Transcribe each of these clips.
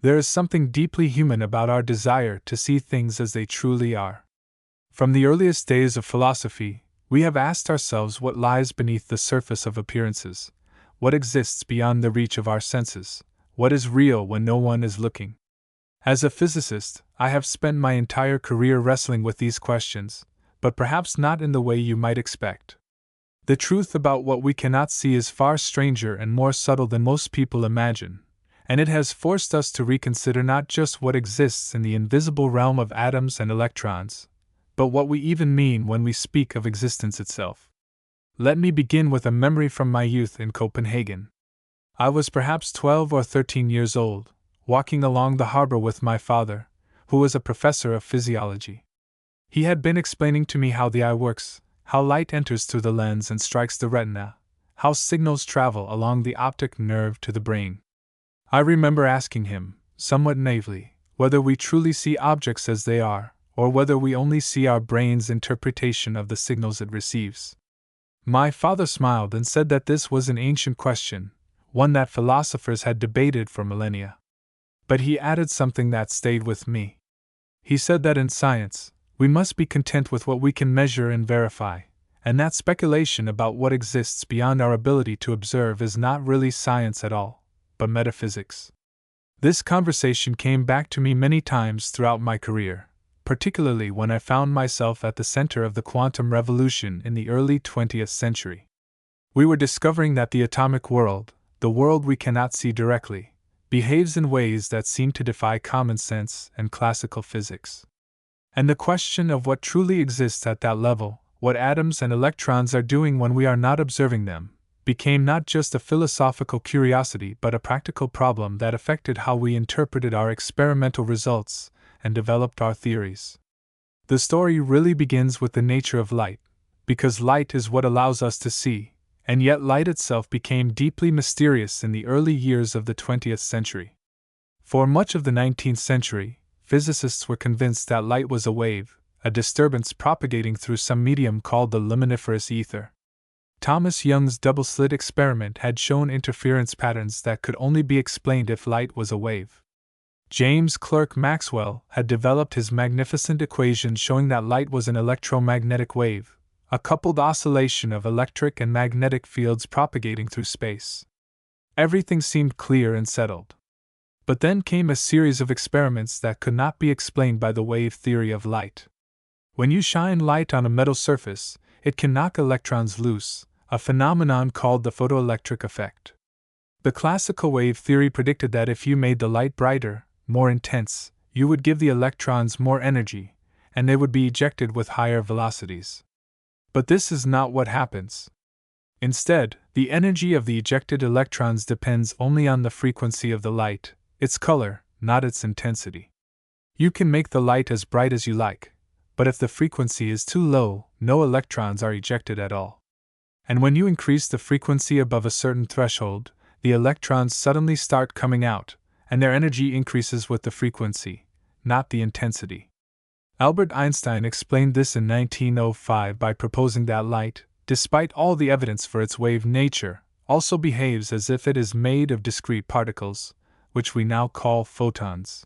There is something deeply human about our desire to see things as they truly are. From the earliest days of philosophy, we have asked ourselves what lies beneath the surface of appearances, what exists beyond the reach of our senses, what is real when no one is looking. As a physicist, I have spent my entire career wrestling with these questions, but perhaps not in the way you might expect. The truth about what we cannot see is far stranger and more subtle than most people imagine, and it has forced us to reconsider not just what exists in the invisible realm of atoms and electrons, but what we even mean when we speak of existence itself. Let me begin with a memory from my youth in Copenhagen. I was perhaps 12 or 13 years old, walking along the harbor with my father, who was a professor of physiology. He had been explaining to me how the eye works, how light enters through the lens and strikes the retina, how signals travel along the optic nerve to the brain. I remember asking him, somewhat naively, whether we truly see objects as they are, or whether we only see our brain's interpretation of the signals it receives. My father smiled and said that this was an ancient question, one that philosophers had debated for millennia. But he added something that stayed with me. He said that in science, we must be content with what we can measure and verify, and that speculation about what exists beyond our ability to observe is not really science at all, but metaphysics. This conversation came back to me many times throughout my career, particularly when I found myself at the center of the quantum revolution in the early 20th century. We were discovering that the atomic world, the world we cannot see directly, behaves in ways that seem to defy common sense and classical physics. And the question of what truly exists at that level, what atoms and electrons are doing when we are not observing them, became not just a philosophical curiosity but a practical problem that affected how we interpreted our experimental results and developed our theories. The story really begins with the nature of light, because light is what allows us to see, and yet light itself became deeply mysterious in the early years of the 20th century. For much of the 19th century, physicists were convinced that light was a wave, a disturbance propagating through some medium called the luminiferous ether. Thomas Young's double-slit experiment had shown interference patterns that could only be explained if light was a wave. James Clerk Maxwell had developed his magnificent equation showing that light was an electromagnetic wave, a coupled oscillation of electric and magnetic fields propagating through space. Everything seemed clear and settled. But then came a series of experiments that could not be explained by the wave theory of light. When you shine light on a metal surface, it can knock electrons loose, a phenomenon called the photoelectric effect. The classical wave theory predicted that if you made the light brighter, more intense, you would give the electrons more energy, and they would be ejected with higher velocities. But this is not what happens. Instead, the energy of the ejected electrons depends only on the frequency of the light, its color, not its intensity. You can make the light as bright as you like, but if the frequency is too low, no electrons are ejected at all. And when you increase the frequency above a certain threshold, the electrons suddenly start coming out, and their energy increases with the frequency, not the intensity. Albert Einstein explained this in 1905 by proposing that light, despite all the evidence for its wave nature, also behaves as if it is made of discrete particles, which we now call photons.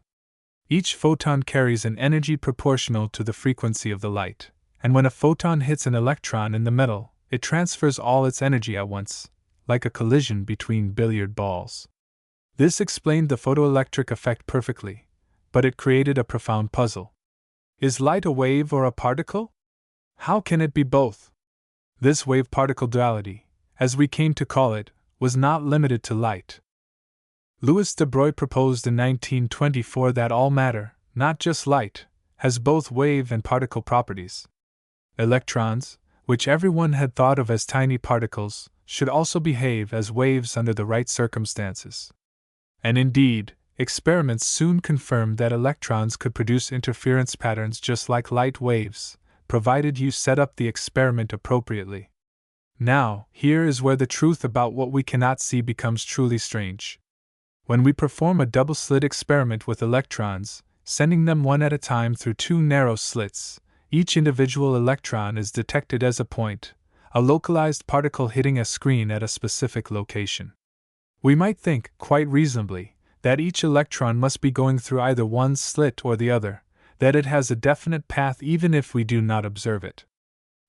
Each photon carries an energy proportional to the frequency of the light, and when a photon hits an electron in the metal, it transfers all its energy at once, like a collision between billiard balls. This explained the photoelectric effect perfectly, but it created a profound puzzle. Is light a wave or a particle? How can it be both? This wave-particle duality, as we came to call it, was not limited to light. Louis de Broglie proposed in 1924 that all matter, not just light, has both wave and particle properties. Electrons, which everyone had thought of as tiny particles, should also behave as waves under the right circumstances. And indeed, experiments soon confirmed that electrons could produce interference patterns just like light waves, provided you set up the experiment appropriately. Now, here is where the truth about what we cannot see becomes truly strange. When we perform a double-slit experiment with electrons, sending them one at a time through two narrow slits, each individual electron is detected as a point, a localized particle hitting a screen at a specific location. We might think, quite reasonably, that each electron must be going through either one slit or the other, that it has a definite path even if we do not observe it.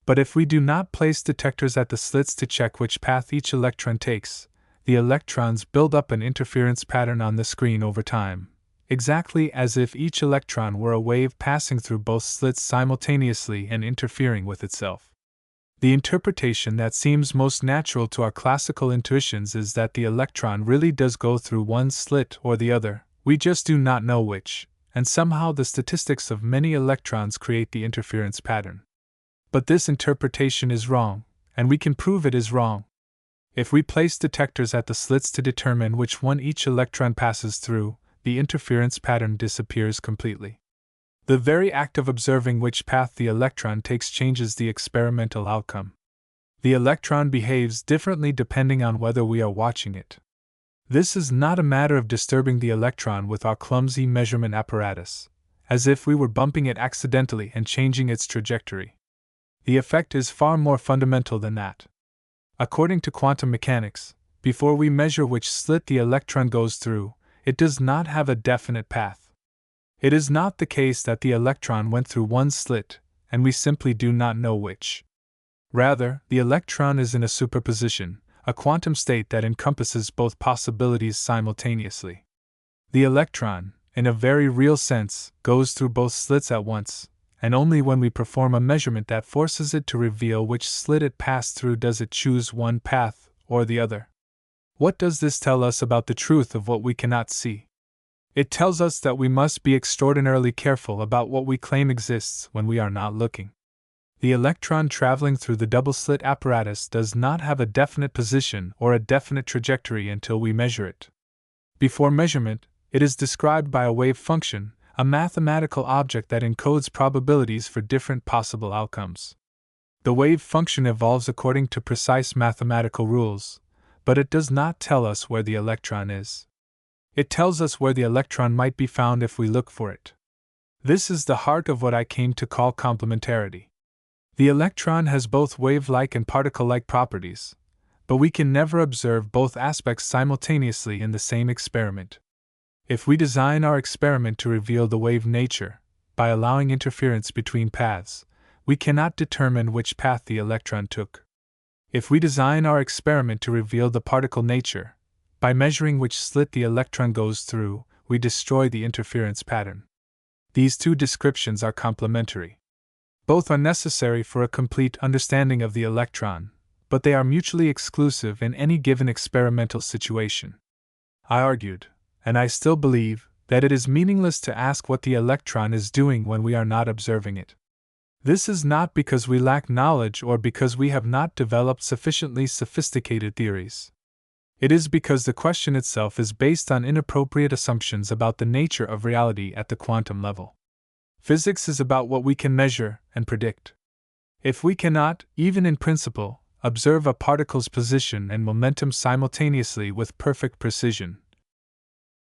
But if we do not place detectors at the slits to check which path each electron takes, the electrons build up an interference pattern on the screen over time, exactly as if each electron were a wave passing through both slits simultaneously and interfering with itself. The interpretation that seems most natural to our classical intuitions is that the electron really does go through one slit or the other, we just do not know which, and somehow the statistics of many electrons create the interference pattern. But this interpretation is wrong, and we can prove it is wrong. If we place detectors at the slits to determine which one each electron passes through, the interference pattern disappears completely. The very act of observing which path the electron takes changes the experimental outcome. The electron behaves differently depending on whether we are watching it. This is not a matter of disturbing the electron with our clumsy measurement apparatus, as if we were bumping it accidentally and changing its trajectory. The effect is far more fundamental than that. According to quantum mechanics, before we measure which slit the electron goes through, it does not have a definite path. It is not the case that the electron went through one slit, and we simply do not know which. Rather, the electron is in a superposition, a quantum state that encompasses both possibilities simultaneously. The electron, in a very real sense, goes through both slits at once, and only when we perform a measurement that forces it to reveal which slit it passed through does it choose one path or the other. What does this tell us about the truth of what we cannot see? It tells us that we must be extraordinarily careful about what we claim exists when we are not looking. The electron traveling through the double-slit apparatus does not have a definite position or a definite trajectory until we measure it. Before measurement, it is described by a wave function, a mathematical object that encodes probabilities for different possible outcomes. The wave function evolves according to precise mathematical rules, but it does not tell us where the electron is. It tells us where the electron might be found if we look for it. This is the heart of what I came to call complementarity. The electron has both wave-like and particle-like properties, but we can never observe both aspects simultaneously in the same experiment. If we design our experiment to reveal the wave nature, by allowing interference between paths, we cannot determine which path the electron took. If we design our experiment to reveal the particle nature, by measuring which slit the electron goes through, we destroy the interference pattern. These two descriptions are complementary. Both are necessary for a complete understanding of the electron, but they are mutually exclusive in any given experimental situation. I argued, and I still believe, that it is meaningless to ask what the electron is doing when we are not observing it. This is not because we lack knowledge or because we have not developed sufficiently sophisticated theories. It is because the question itself is based on inappropriate assumptions about the nature of reality at the quantum level. Physics is about what we can measure and predict. If we cannot, even in principle, observe a particle's position and momentum simultaneously with perfect precision,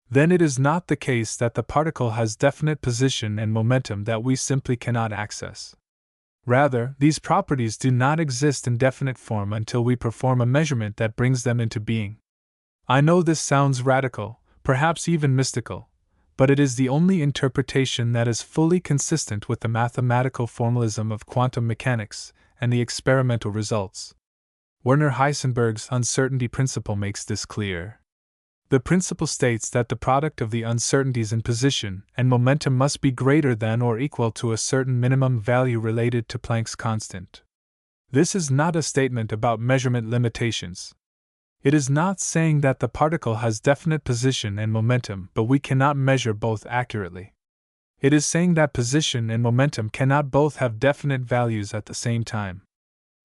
then it is not the case that the particle has definite position and momentum that we simply cannot access. Rather, these properties do not exist in definite form until we perform a measurement that brings them into being. I know this sounds radical, perhaps even mystical, but it is the only interpretation that is fully consistent with the mathematical formalism of quantum mechanics and the experimental results. Werner Heisenberg's uncertainty principle makes this clear. The principle states that the product of the uncertainties in position and momentum must be greater than or equal to a certain minimum value related to Planck's constant. This is not a statement about measurement limitations. It is not saying that the particle has definite position and momentum, but we cannot measure both accurately. It is saying that position and momentum cannot both have definite values at the same time.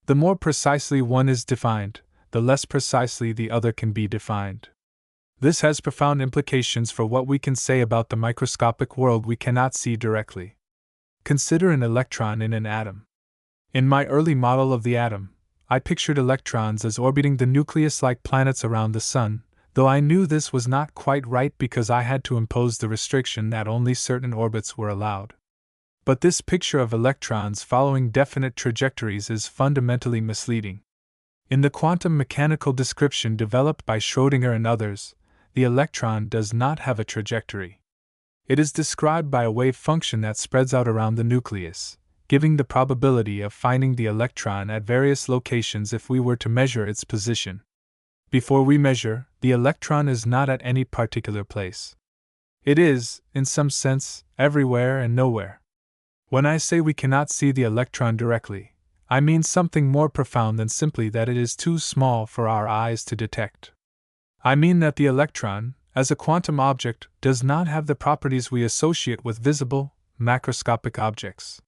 The more precisely one is defined, the less precisely the other can be defined. This has profound implications for what we can say about the microscopic world we cannot see directly. Consider an electron in an atom. In my early model of the atom, I pictured electrons as orbiting the nucleus like planets around the Sun, though I knew this was not quite right because I had to impose the restriction that only certain orbits were allowed. But this picture of electrons following definite trajectories is fundamentally misleading. In the quantum mechanical description developed by Schrödinger and others, the electron does not have a trajectory. It is described by a wave function that spreads out around the nucleus, giving the probability of finding the electron at various locations if we were to measure its position. Before we measure, the electron is not at any particular place. It is, in some sense, everywhere and nowhere. When I say we cannot see the electron directly, I mean something more profound than simply that it is too small for our eyes to detect. I mean that the electron, as a quantum object, does not have the properties we associate with visible, macroscopic objects.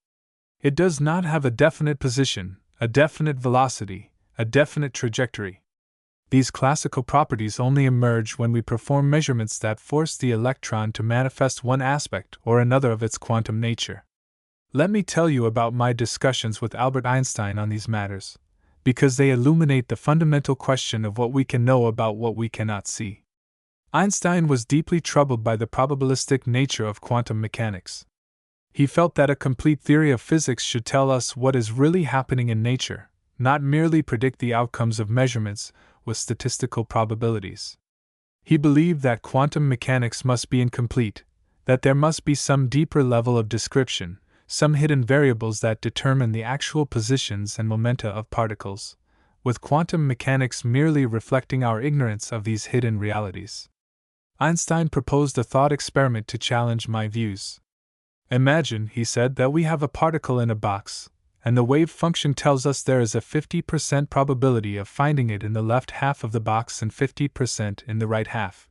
It does not have a definite position, a definite velocity, a definite trajectory. These classical properties only emerge when we perform measurements that force the electron to manifest one aspect or another of its quantum nature. Let me tell you about my discussions with Albert Einstein on these matters, because they illuminate the fundamental question of what we can know about what we cannot see. Einstein was deeply troubled by the probabilistic nature of quantum mechanics. He felt that a complete theory of physics should tell us what is really happening in nature, not merely predict the outcomes of measurements with statistical probabilities. He believed that quantum mechanics must be incomplete, that there must be some deeper level of description, some hidden variables that determine the actual positions and momenta of particles, with quantum mechanics merely reflecting our ignorance of these hidden realities. Einstein proposed a thought experiment to challenge my views. Imagine, he said, that we have a particle in a box, and the wave function tells us there is a 50% probability of finding it in the left half of the box and 50% in the right half.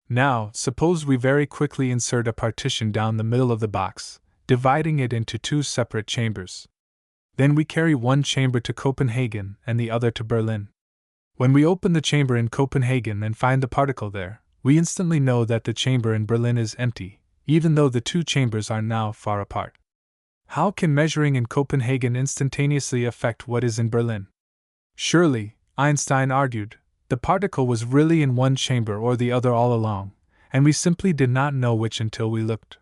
Now, suppose we very quickly insert a partition down the middle of the box, dividing it into two separate chambers. Then we carry one chamber to Copenhagen and the other to Berlin. When we open the chamber in Copenhagen and find the particle there, we instantly know that the chamber in Berlin is empty, even though the two chambers are now far apart. How can measuring in Copenhagen instantaneously affect what is in Berlin? Surely, Einstein argued, the particle was really in one chamber or the other all along, and we simply did not know which until we looked.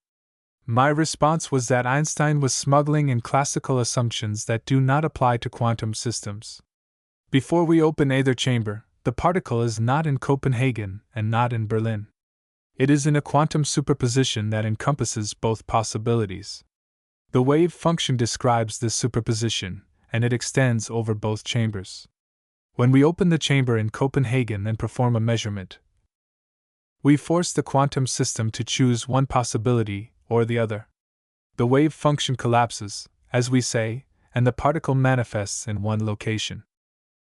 My response was that Einstein was smuggling in classical assumptions that do not apply to quantum systems. Before we open either chamber, the particle is not in Copenhagen and not in Berlin. It is in a quantum superposition that encompasses both possibilities. The wave function describes this superposition, and it extends over both chambers. When we open the chamber in Copenhagen and perform a measurement, we force the quantum system to choose one possibility or the other. The wave function collapses, as we say, and the particle manifests in one location.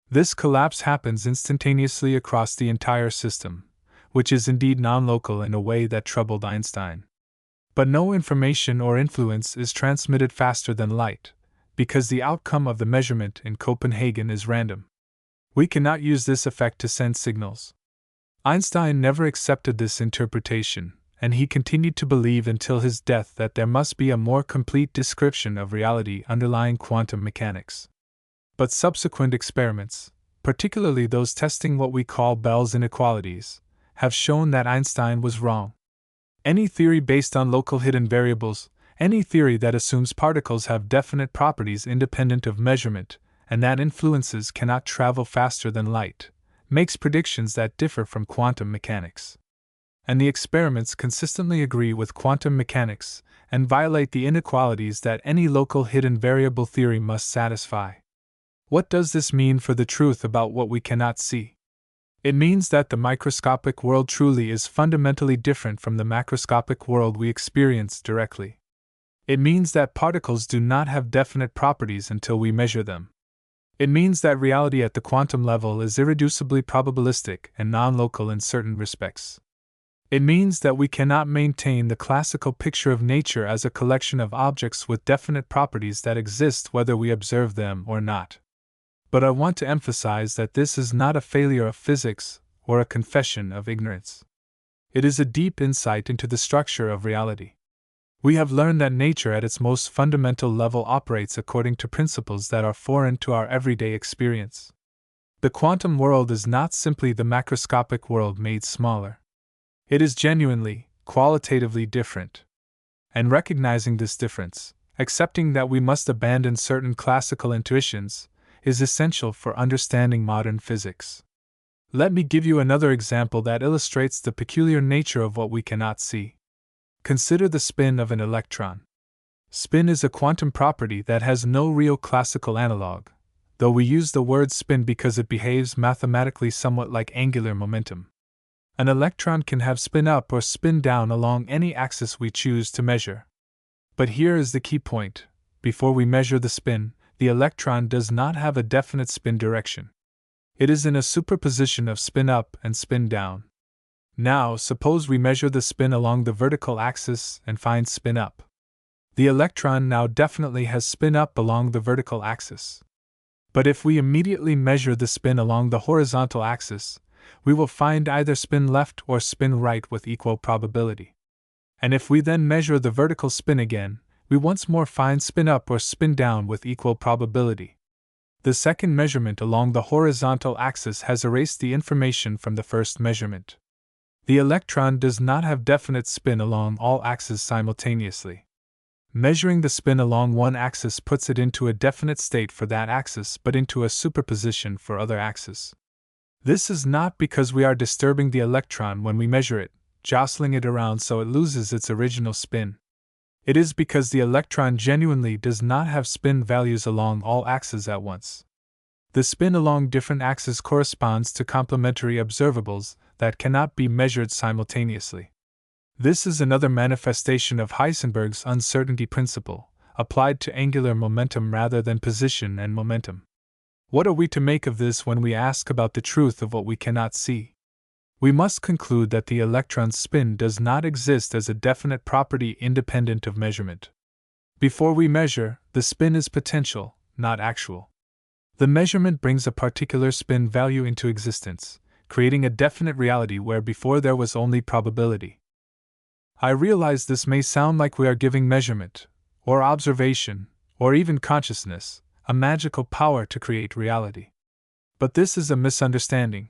This collapse happens instantaneously across the entire system, which is indeed non-local in a way that troubled Einstein. But no information or influence is transmitted faster than light, because the outcome of the measurement in Copenhagen is random. We cannot use this effect to send signals. Einstein never accepted this interpretation, and he continued to believe until his death that there must be a more complete description of reality underlying quantum mechanics. But subsequent experiments, particularly those testing what we call Bell's inequalities, have shown that Einstein was wrong. Any theory based on local hidden variables, any theory that assumes particles have definite properties independent of measurement, and that influences cannot travel faster than light, makes predictions that differ from quantum mechanics. And the experiments consistently agree with quantum mechanics and violate the inequalities that any local hidden variable theory must satisfy. What does this mean for the truth about what we cannot see? It means that the microscopic world truly is fundamentally different from the macroscopic world we experience directly. It means that particles do not have definite properties until we measure them. It means that reality at the quantum level is irreducibly probabilistic and non-local in certain respects. It means that we cannot maintain the classical picture of nature as a collection of objects with definite properties that exist whether we observe them or not. But I want to emphasize that this is not a failure of physics or a confession of ignorance. It is a deep insight into the structure of reality. We have learned that nature at its most fundamental level operates according to principles that are foreign to our everyday experience. The quantum world is not simply the macroscopic world made smaller. It is genuinely, qualitatively different. And recognizing this difference, accepting that we must abandon certain classical intuitions, is essential for understanding modern physics. Let me give you another example that illustrates the peculiar nature of what we cannot see. Consider the spin of an electron. Spin is a quantum property that has no real classical analog, though we use the word spin because it behaves mathematically somewhat like angular momentum. An electron can have spin up or spin down along any axis we choose to measure. But here is the key point: before we measure the spin, the electron does not have a definite spin direction. It is in a superposition of spin up and spin down. Now, suppose we measure the spin along the vertical axis and find spin up. The electron now definitely has spin up along the vertical axis. But if we immediately measure the spin along the horizontal axis, we will find either spin left or spin right with equal probability. And if we then measure the vertical spin again, we once more find spin up or spin down with equal probability. The second measurement along the horizontal axis has erased the information from the first measurement. The electron does not have definite spin along all axes simultaneously. Measuring the spin along one axis puts it into a definite state for that axis but into a superposition for other axes. This is not because we are disturbing the electron when we measure it, jostling it around so it loses its original spin. It is because the electron genuinely does not have spin values along all axes at once. The spin along different axes corresponds to complementary observables that cannot be measured simultaneously. This is another manifestation of Heisenberg's uncertainty principle, applied to angular momentum rather than position and momentum. What are we to make of this when we ask about the truth of what we cannot see? We must conclude that the electron's spin does not exist as a definite property independent of measurement. Before we measure, the spin is potential, not actual. The measurement brings a particular spin value into existence, creating a definite reality where before there was only probability. I realize this may sound like we are giving measurement, or observation, or even consciousness, a magical power to create reality. But this is a misunderstanding.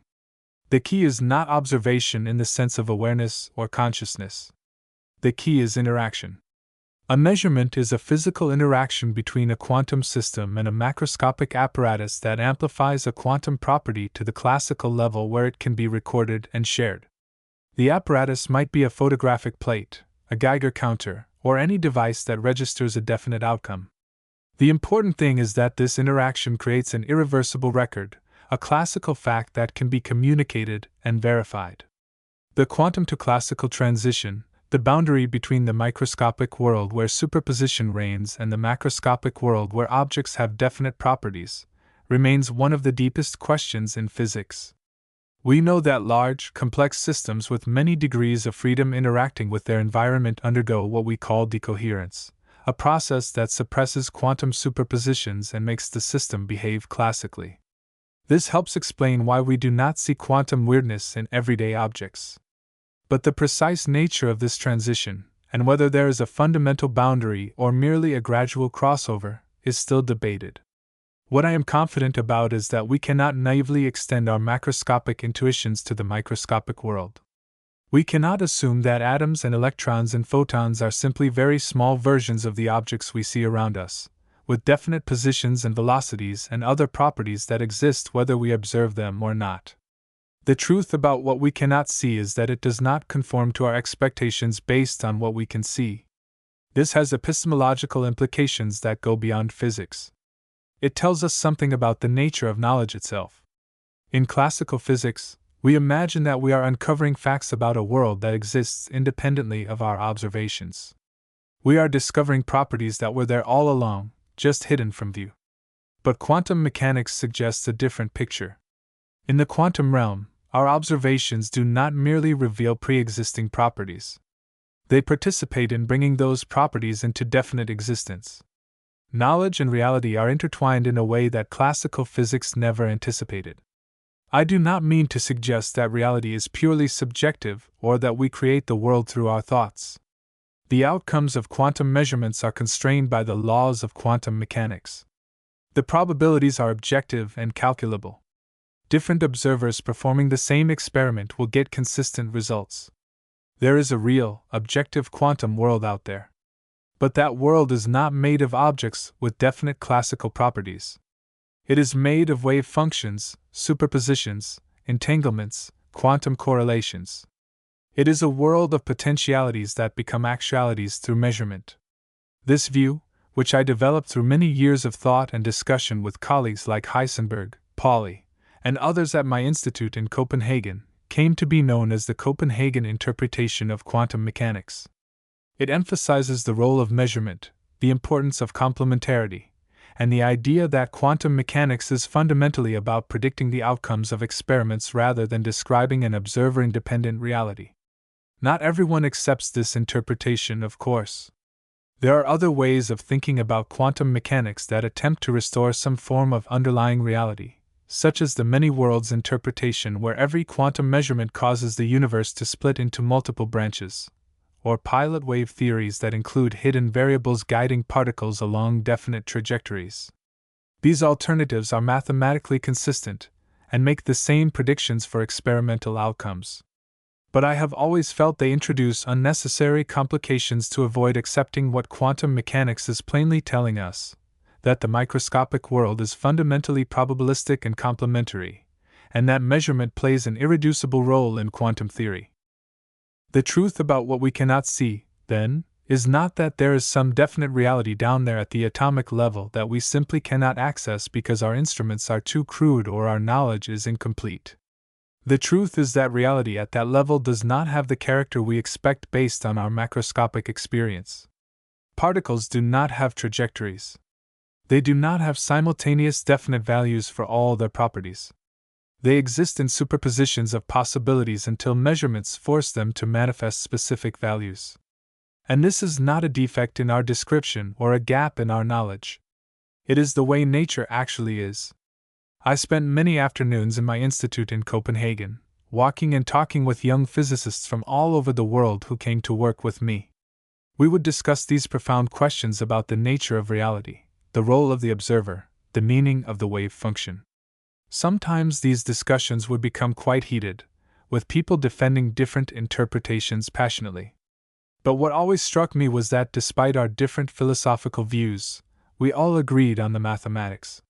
The key is not observation in the sense of awareness or consciousness. The key is interaction. A measurement is a physical interaction between a quantum system and a macroscopic apparatus that amplifies a quantum property to the classical level where it can be recorded and shared. The apparatus might be a photographic plate, a Geiger counter, or any device that registers a definite outcome. The important thing is that this interaction creates an irreversible record, a classical fact that can be communicated and verified. The quantum to classical transition, the boundary between the microscopic world where superposition reigns and the macroscopic world where objects have definite properties, remains one of the deepest questions in physics. We know that large, complex systems with many degrees of freedom interacting with their environment undergo what we call decoherence, a process that suppresses quantum superpositions and makes the system behave classically. This helps explain why we do not see quantum weirdness in everyday objects. But the precise nature of this transition, and whether there is a fundamental boundary or merely a gradual crossover, is still debated. What I am confident about is that we cannot naively extend our macroscopic intuitions to the microscopic world. We cannot assume that atoms and electrons and photons are simply very small versions of the objects we see around us, with definite positions and velocities and other properties that exist whether we observe them or not. The truth about what we cannot see is that it does not conform to our expectations based on what we can see. This has epistemological implications that go beyond physics. It tells us something about the nature of knowledge itself. In classical physics, we imagine that we are uncovering facts about a world that exists independently of our observations. We are discovering properties that were there all along, just hidden from view. But quantum mechanics suggests a different picture. In the quantum realm, our observations do not merely reveal pre-existing properties. They participate in bringing those properties into definite existence. Knowledge and reality are intertwined in a way that classical physics never anticipated. I do not mean to suggest that reality is purely subjective or that we create the world through our thoughts. The outcomes of quantum measurements are constrained by the laws of quantum mechanics. The probabilities are objective and calculable. Different observers performing the same experiment will get consistent results. There is a real, objective quantum world out there. But that world is not made of objects with definite classical properties. It is made of wave functions, superpositions, entanglements, quantum correlations. It is a world of potentialities that become actualities through measurement. This view, which I developed through many years of thought and discussion with colleagues like Heisenberg, Pauli, and others at my institute in Copenhagen, came to be known as the Copenhagen interpretation of quantum mechanics. It emphasizes the role of measurement, the importance of complementarity, and the idea that quantum mechanics is fundamentally about predicting the outcomes of experiments rather than describing an observer-independent reality. Not everyone accepts this interpretation, of course. There are other ways of thinking about quantum mechanics that attempt to restore some form of underlying reality, such as the many worlds interpretation where every quantum measurement causes the universe to split into multiple branches, or pilot wave theories that include hidden variables guiding particles along definite trajectories. These alternatives are mathematically consistent and make the same predictions for experimental outcomes. But I have always felt they introduce unnecessary complications to avoid accepting what quantum mechanics is plainly telling us, that the microscopic world is fundamentally probabilistic and complementary, and that measurement plays an irreducible role in quantum theory. The truth about what we cannot see, then, is not that there is some definite reality down there at the atomic level that we simply cannot access because our instruments are too crude or our knowledge is incomplete. The truth is that reality at that level does not have the character we expect based on our macroscopic experience. Particles do not have trajectories. They do not have simultaneous definite values for all their properties. They exist in superpositions of possibilities until measurements force them to manifest specific values. And this is not a defect in our description or a gap in our knowledge. It is the way nature actually is. I spent many afternoons in my institute in Copenhagen, walking and talking with young physicists from all over the world who came to work with me. We would discuss these profound questions about the nature of reality, the role of the observer, the meaning of the wave function. Sometimes these discussions would become quite heated, with people defending different interpretations passionately. But what always struck me was that despite our different philosophical views, we all agreed on the mathematics.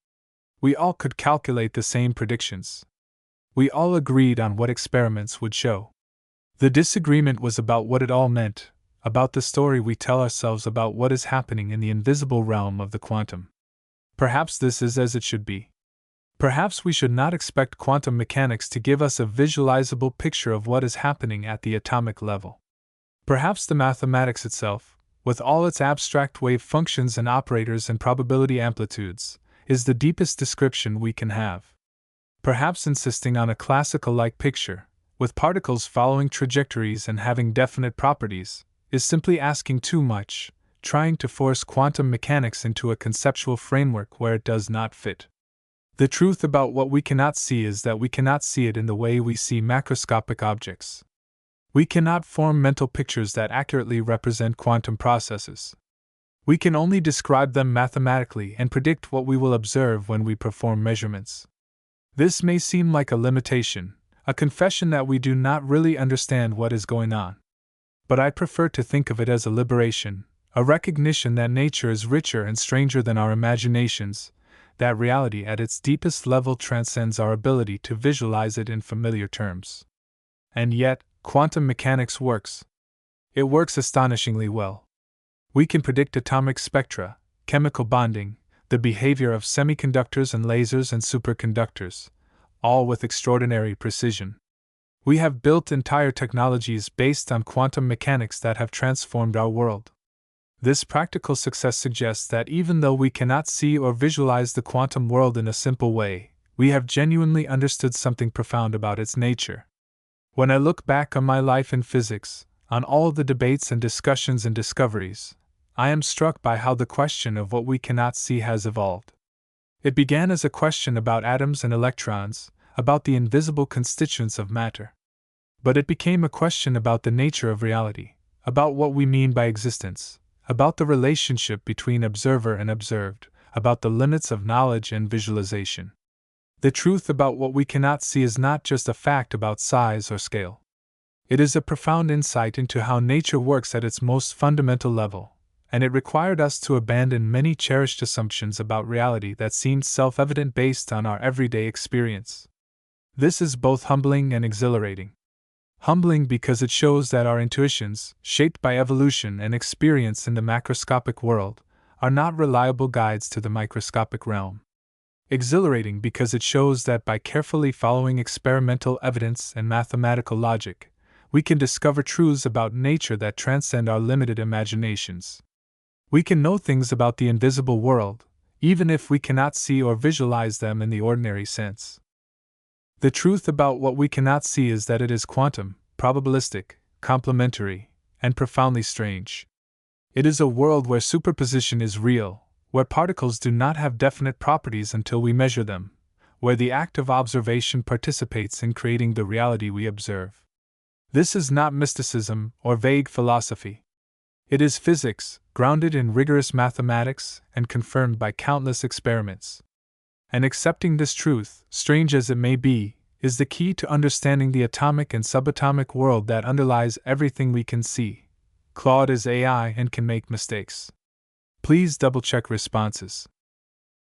We all could calculate the same predictions. We all agreed on what experiments would show. The disagreement was about what it all meant, about the story we tell ourselves about what is happening in the invisible realm of the quantum. Perhaps this is as it should be. Perhaps we should not expect quantum mechanics to give us a visualizable picture of what is happening at the atomic level. Perhaps the mathematics itself, with all its abstract wave functions and operators and probability amplitudes, is the deepest description we can have. Perhaps insisting on a classical-like picture, with particles following trajectories and having definite properties, is simply asking too much, trying to force quantum mechanics into a conceptual framework where it does not fit. The truth about what we cannot see is that we cannot see it in the way we see macroscopic objects. We cannot form mental pictures that accurately represent quantum processes. We can only describe them mathematically and predict what we will observe when we perform measurements. This may seem like a limitation, a confession that we do not really understand what is going on. But I prefer to think of it as a liberation, a recognition that nature is richer and stranger than our imaginations, that reality at its deepest level transcends our ability to visualize it in familiar terms. And yet, quantum mechanics works. It works astonishingly well. We can predict atomic spectra, chemical bonding, the behavior of semiconductors and lasers and superconductors, all with extraordinary precision. We have built entire technologies based on quantum mechanics that have transformed our world. This practical success suggests that even though we cannot see or visualize the quantum world in a simple way, we have genuinely understood something profound about its nature. When I look back on my life in physics, on all the debates and discussions and discoveries, I am struck by how the question of what we cannot see has evolved. It began as a question about atoms and electrons, about the invisible constituents of matter. But it became a question about the nature of reality, about what we mean by existence, about the relationship between observer and observed, about the limits of knowledge and visualization. The truth about what we cannot see is not just a fact about size or scale. It is a profound insight into how nature works at its most fundamental level, and it required us to abandon many cherished assumptions about reality that seemed self-evident based on our everyday experience. This is both humbling and exhilarating. Humbling because it shows that our intuitions, shaped by evolution and experience in the macroscopic world, are not reliable guides to the microscopic realm. Exhilarating because it shows that by carefully following experimental evidence and mathematical logic, we can discover truths about nature that transcend our limited imaginations. We can know things about the invisible world, even if we cannot see or visualize them in the ordinary sense. The truth about what we cannot see is that it is quantum, probabilistic, complementary, and profoundly strange. It is a world where superposition is real, where particles do not have definite properties until we measure them, where the act of observation participates in creating the reality we observe. This is not mysticism or vague philosophy. It is physics, grounded in rigorous mathematics and confirmed by countless experiments. And accepting this truth, strange as it may be, is the key to understanding the atomic and subatomic world that underlies everything we can see. Claude is AI and can make mistakes. Please double-check responses.